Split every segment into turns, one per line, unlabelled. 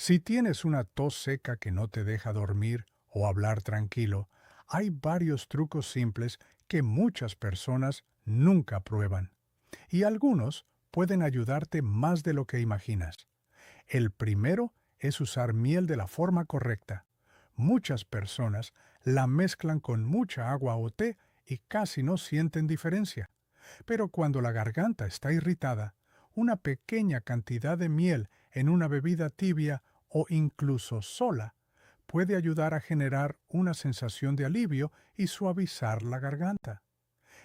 Si tienes una tos seca que no te deja dormir o hablar tranquilo, hay varios trucos simples que muchas personas nunca prueban. Y algunos pueden ayudarte más de lo que imaginas. El primero es usar miel de la forma correcta. Muchas personas la mezclan con mucha agua o té y casi no sienten diferencia. Pero cuando la garganta está irritada, una pequeña cantidad de miel en una bebida tibia o incluso sola puede ayudar a generar una sensación de alivio y suavizar la garganta.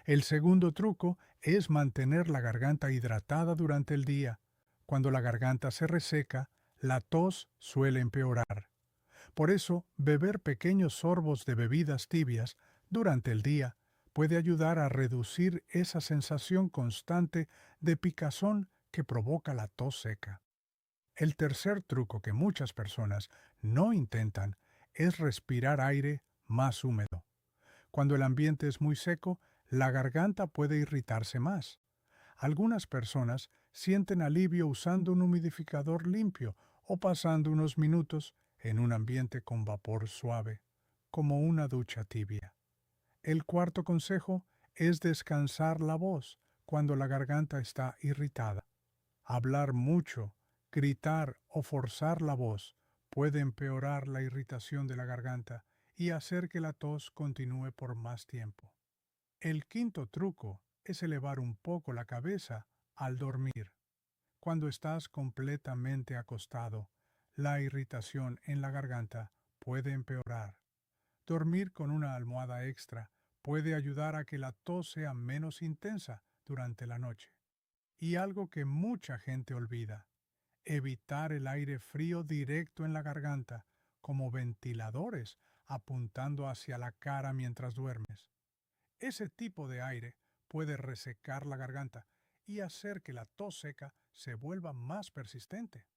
El segundo truco es mantener la garganta hidratada durante el día. Cuando la garganta se reseca, la tos suele empeorar. Por eso, beber pequeños sorbos de bebidas tibias durante el día puede ayudar a reducir esa sensación constante de picazón que provoca la tos seca. El tercer truco que muchas personas no intentan es respirar aire más húmedo. Cuando el ambiente es muy seco, la garganta puede irritarse más. Algunas personas sienten alivio usando un humidificador limpio o pasando unos minutos en un ambiente con vapor suave, como una ducha tibia. El cuarto consejo es descansar la voz cuando la garganta está irritada. Hablar mucho, gritar o forzar la voz puede empeorar la irritación de la garganta y hacer que la tos continúe por más tiempo. El quinto truco es elevar un poco la cabeza al dormir. Cuando estás completamente acostado, la irritación en la garganta puede empeorar. Dormir con una almohada extra puede ayudar a que la tos sea menos intensa durante la noche. Y algo que mucha gente olvida, evitar el aire frío directo en la garganta, como ventiladores apuntando hacia la cara mientras duermes. Ese tipo de aire puede resecar la garganta y hacer que la tos seca se vuelva más persistente.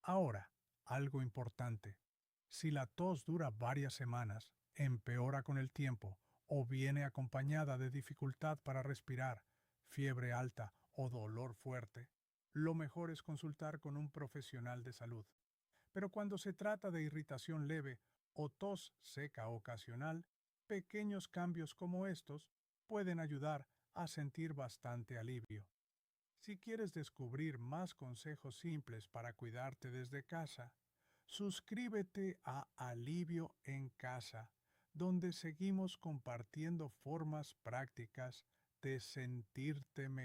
Ahora, algo importante. Si la tos dura varias semanas, empeora con el tiempo o viene acompañada de dificultad para respirar, fiebre alta o dolor fuerte, lo mejor es consultar con un profesional de salud. Pero cuando se trata de irritación leve o tos seca ocasional, pequeños cambios como estos pueden ayudar a sentir bastante alivio. Si quieres descubrir más consejos simples para cuidarte desde casa, suscríbete a Alivio en Casa, donde seguimos compartiendo formas prácticas de sentirte mejor.